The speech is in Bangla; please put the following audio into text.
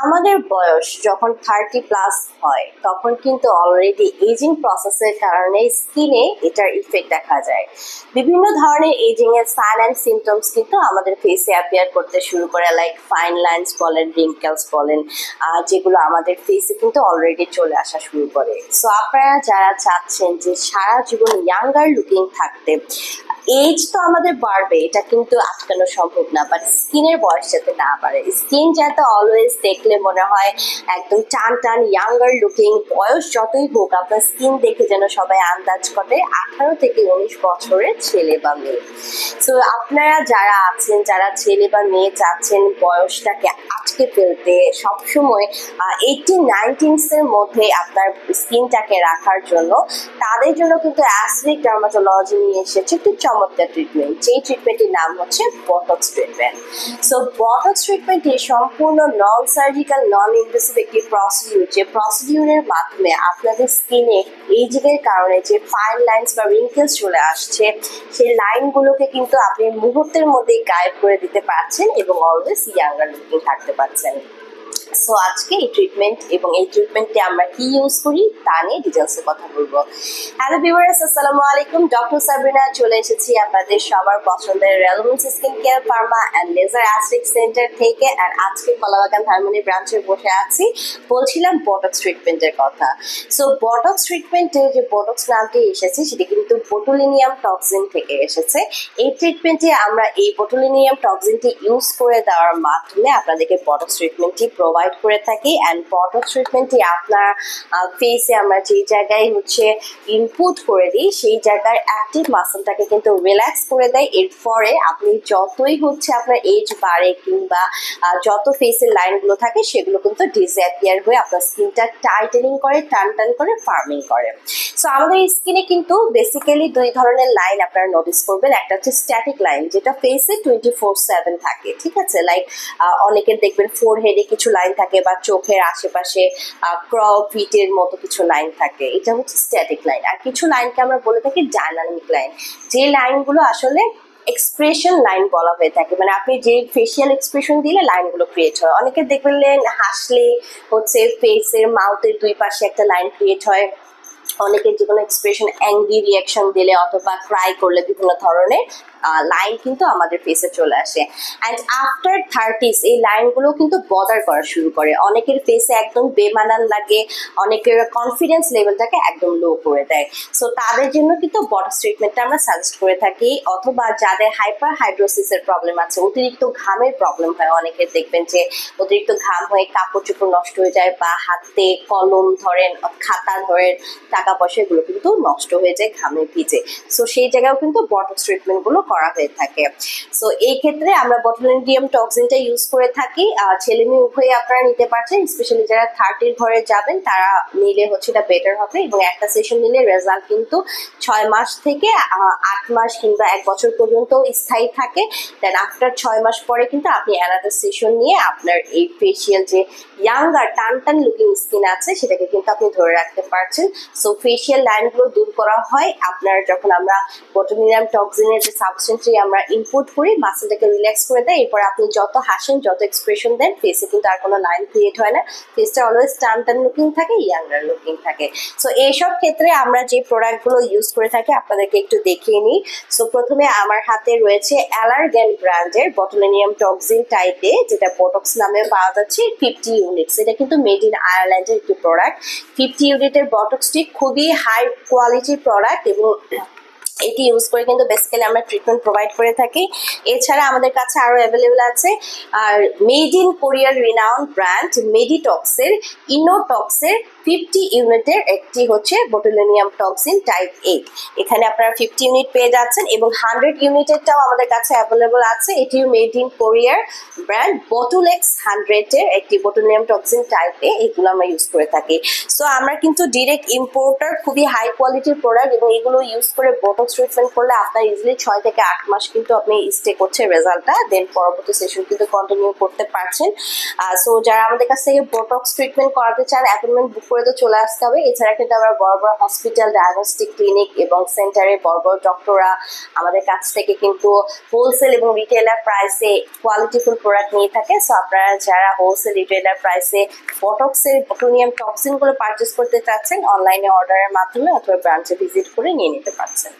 আমাদের বয়স যখন 30+ হয় তখন কিন্তু অলরেডি এজিং প্রসেসের কারণে স্কিনে এটার ইফেক্ট দেখা যায়। বিভিন্ন ধরনের এজিং এর সাইন অ্যান্ড সিমটমস কিন্তু আমাদের ফেসে অ্যাপিয়ার করতে শুরু করে, লাইক ফাইন লাইন্স বলেন, রিঙ্কেলস বলেন, যেগুলো আমাদের ফেসে কিন্তু অলরেডি চলে আসা শুরু করে। সো আপনারা যারা চাচ্ছেন যে সারা জীবন ইয়াঙ্গার লুকিং থাকতে, এজ তো আমাদের বাড়বে, এটা কিন্তু আটকানো সম্ভব না, বাট স্কিনের বয়স যাতে না বাড়ে, স্কিন যাতে অলওয়েজ দেখলে মনে হয় একদম টান টান ইয়াঙ্গার লুকিং, বয়স যতই হোক আপনার স্কিন দেখে যেন সবাই আন্দাজ করে 18 থেকে 19 বছরের ছেলে বা মেয়ে। সো আপনারা যারা আছেন, যারা ছেলে বা মেয়ে চাচ্ছেন বয়সটাকে আটকে ফেলতে, সবসময় 18-19 এর মধ্যে আপনার স্কিনটাকে রাখার জন্য, তাদের জন্য কিন্তু অ্যাসলিক ডার্মাটোলজি নিয়ে এসেছে একটি চমৎকার ট্রিটমেন্ট, যেই ট্রিটমেন্টের নাম হচ্ছে বটক্স ট্রিটমেন্ট। সো বটক্স ট্রিটমেন্টটি সম্পূর্ণ নন সার্জিক্যাল, নন ইনভেসিভ একটি প্রসিডিউর, যে প্রসিডিউরের মাধ্যমে আপনাদের স্কিনে এজিংয়ের কারণে যে ফাইন লাইন্স বা রিঙ্কেলস চলে আসছে, সেই লাইনগুলোকে কিন্তু আপনি মুহূর্তের মধ্যেই গায়েব করে দিতে পারছেন এবং অলওয়েজ ইয়াঙ্গার লুকিং থাকতে পারছেন। সো আজকে এই ট্রিটমেন্ট এবং এই ট্রিটমেন্টে আমরা কি ইউজ করি তা নিয়ে ডিটেলসে কথা বলবো। হ্যালো ভিউয়ার্স, আসসালামু আলাইকুম। ডক্টর সাবরিনা চলে এসেছি আপনাদের সবার পছন্দের relevance skin care pharma and laser aesthetic centre থেকে, আর আজকে কলাবাগান ধানমন্ডি ব্রাঞ্চে বসে আছি, বলছিলাম বটক্স ট্রিটমেন্টের কথা। সো বটক্স ট্রিটমেন্টে যে বটক্স নামটি এসেছে সেটি কিন্তু বোটুলিনিয়াম টক্সিন থেকে এসেছে। এই ট্রিটমেন্টে আমরা এই বোটুলিনিয়াম টক্সিনটি ইউজ করে দেওয়ার মাধ্যমে আপনাদেরকে বটক্স ট্রিটমেন্টটি প্রোভাইড করে থাকি। অ্যান্ড বটক্স ট্রিটমেন্টটি আপনার ফেসে আমরা যেই জায়গায় হচ্ছে ইনপুট করে দিই, সেই জায়গার অ্যাক্টিভ মাসলটাকে কিন্তু রিল্যাক্স করে দেয়। এরপরে আপনি যতই হচ্ছে আপনার এজ বাড়ে কিংবা যত ফেসের লাইনগুলো থাকে সেগুলো কিন্তু ডিসঅ্যাপিয়ার হয়ে আপনার স্কিনটা টাইটেনিং করে, টান টান করে, ফার্মিং করে। সো আমাদের স্কিনে কিন্তু বেসিক্যালি দুই ধরনের লাইন আপনারা নোটিস করবেন। একটা হচ্ছে স্ট্যাটিক লাইন, যেটা ফেসে 24/7 থাকে, ঠিক আছে, লাইক অনেকের দেখবেন ফোরহেডে কিছু লাইন থাকে বা চোখের আশেপাশে ফিটের মতো কিছু লাইন থাকে, এটা হচ্ছে স্ট্যাটিক লাইন। আর কিছু লাইনকে আমরা বলে থাকি ডাইনামিক লাইন, যে লাইনগুলো আসলে এক্সপ্রেশন লাইন বলা হয়ে থাকে, মানে আপনি যে ফেসিয়াল এক্সপ্রেশন দিলে লাইনগুলো ক্রিয়েট হয়। অনেকে দেখবেন হাসলে হচ্ছে ফেসের মাউথের দুই পাশে একটা লাইন ক্রিয়েট হয়, অনেকের যে কোনো এক্সপ্রেশন, অ্যাংরি রিয়াকশন দিলে অথবা ক্রাই করলে বিভিন্ন ধরনের লাইন কিন্তু আমাদের ফেসে চলে আসে। অ্যান্ড আফটার 30s এই লাইনগুলো কিন্তু বদার করা শুরু করে, অনেকের ফেসে একদম বেমানান লাগে, অনেকের কনফিডেন্স লেভেলটাকে একদম লো করে দেয়। সো তাদের জন্য কিন্তু বটক্স ট্রিটমেন্টটা আমরা সাজেস্ট করে থাকি। অথবা যাদের হাইপার হাইড্রোসিসের প্রবলেম আছে, অতিরিক্ত ঘামের প্রবলেম হয়, অনেকের দেখবেন যে অতিরিক্ত ঘাম হয়ে কাপড় চোপড় নষ্ট হয়ে যায়, বা হাতে কলম ধরেন, খাতা ধরেন, টাকা পয়সা এগুলো কিন্তু নষ্ট হয়ে যায় ঘামে ভিজে। সো সেই জায়গায়ও কিন্তু বটক্স ট্রিটমেন্টগুলো করা হয়ে থাকে। সো এই ক্ষেত্রে আমরা বোটুলিনিয়াম টক্সিনটা ইউজ করে থাকি। ছেলে মেয়ে উভয়ে আপনারা নিতে পারছেন, স্পেশালি যারা 30-র ঘরে যাবেন তারা নিলে হচ্ছে এটা বেটার হবে। এবং একটা সেশন নিলে রেজাল্ট কিন্তু 6 মাস থেকে 8 মাস কিংবা 1 বছর পর্যন্ত স্থায়ী থাকে। দেন আফটার 6 মাস পরে কিন্তু আপনি অ্যানাদার সেশন নিয়ে আপনার এই ফেসিয়াল যে ইয়াঙ্গার টান টান লুকিং স্কিন আছে সেটাকে কিন্তু আপনি ধরে রাখতে পারছেন। সো ফেসিয়াল লাইনগুলো দূর করা হয় আপনার যখন আমরা বোটুলিনিয়াম টক্সিনের যে সাবস্টেন্সটি আমরা ইনপুট করি, মাসেলটাকে রিল্যাক্স করে দেয়। এরপর আপনি যত হাসেন, যত এক্সপ্রেশন দেন, ফেসে কিন্তু আর কোনো লাইন ক্রিয়েট হয় না, ফেসটা অলওয়েজ টান টান লুকিং থাকে, ইয়াঙ্গার লুকিং থাকে। সো এইসব ক্ষেত্রে আমরা যে প্রোডাক্টগুলো ইউজ করে থাকি আপনাদেরকে একটু দেখিয়ে নিই। সো প্রথমে আমার হাতে রয়েছে অ্যালারগ্যান ব্র্যান্ডের বোটুলিনিয়াম টক্সিন টাইপে, যেটা বটক্স নামে পাওয়া যাচ্ছে 50 ইউনিটস। এটা কিন্তু মেড ইন আয়ারল্যান্ডের একটি প্রোডাক্ট। 50 ইউনিটের বটক্সটি খুবই হাই কোয়ালিটির প্রোডাক্ট এবং এটি ইউজ করে কিন্তু বেসিক্যালি আমরা ট্রিটমেন্ট প্রোভাইড করে থাকি। এছাড়া আমাদের কাছে আরও অ্যাভেলেবেল আছে আর মেড ইন কোরিয়ার রিনাউন্ড ব্র্যান্ড মেডিটক্সের ইনোটক্সের 50 ইউনিটের একটি হচ্ছে বোটুলিনিয়াম টক্সিন টাইপ 8। এখানে আপনারা 50 ইউনিট পেয়ে যাচ্ছেন এবং 100 ইউনিটেরটাও আমাদের কাছে অ্যাভেলেবল আছে। এটিও মেড ইন কোরিয়ার ব্র্যান্ড বোটুলেক্স 100-এর একটি বোটুলিনিয়াম টক্সিন টাইপে, এগুলো আমরা ইউজ করে থাকি। সো আমরা কিন্তু ডিরেক্ট ইম্পোর্টার, খুবই হাই কোয়ালিটির প্রোডাক্ট, এবং এগুলো ইউজ করে বটক্স বটক্স ট্রিটমেন্ট করলে আপনার ইজিলি 6 থেকে 8 মাস কিন্তু আপনি স্টে করছে রেজাল্টটা, দেন পরবর্তী সেশন কিন্তু কন্টিনিউ করতে পারছেন। সো যারা আমাদের কাছ থেকে বটক্স ট্রিটমেন্ট করাতে চান অ্যাপয়েন্টমেন্ট বুক করে তো চলে আসতে হবে। এছাড়া কিন্তু আমরা বড় বড় হসপিটাল, ডায়াগনস্টিক ক্লিনিক এবং সেন্টারে বড় বড় ডক্টররা আমাদের কাছ থেকে কিন্তু হোলসেল এবং রিটেলার প্রাইসে কোয়ালিটিফুল প্রোডাক্ট নিয়ে থাকে। সো আপনারা যারা হোলসেল রিটেলার প্রাইসে বটক্সের বোটুলিনাম টক্সিনগুলো পারচেস করতে চাচ্ছেন অনলাইনে অর্ডারের মাধ্যমে অথবা ব্রাঞ্চে ভিজিট করে নিয়ে নিতে পারছেন।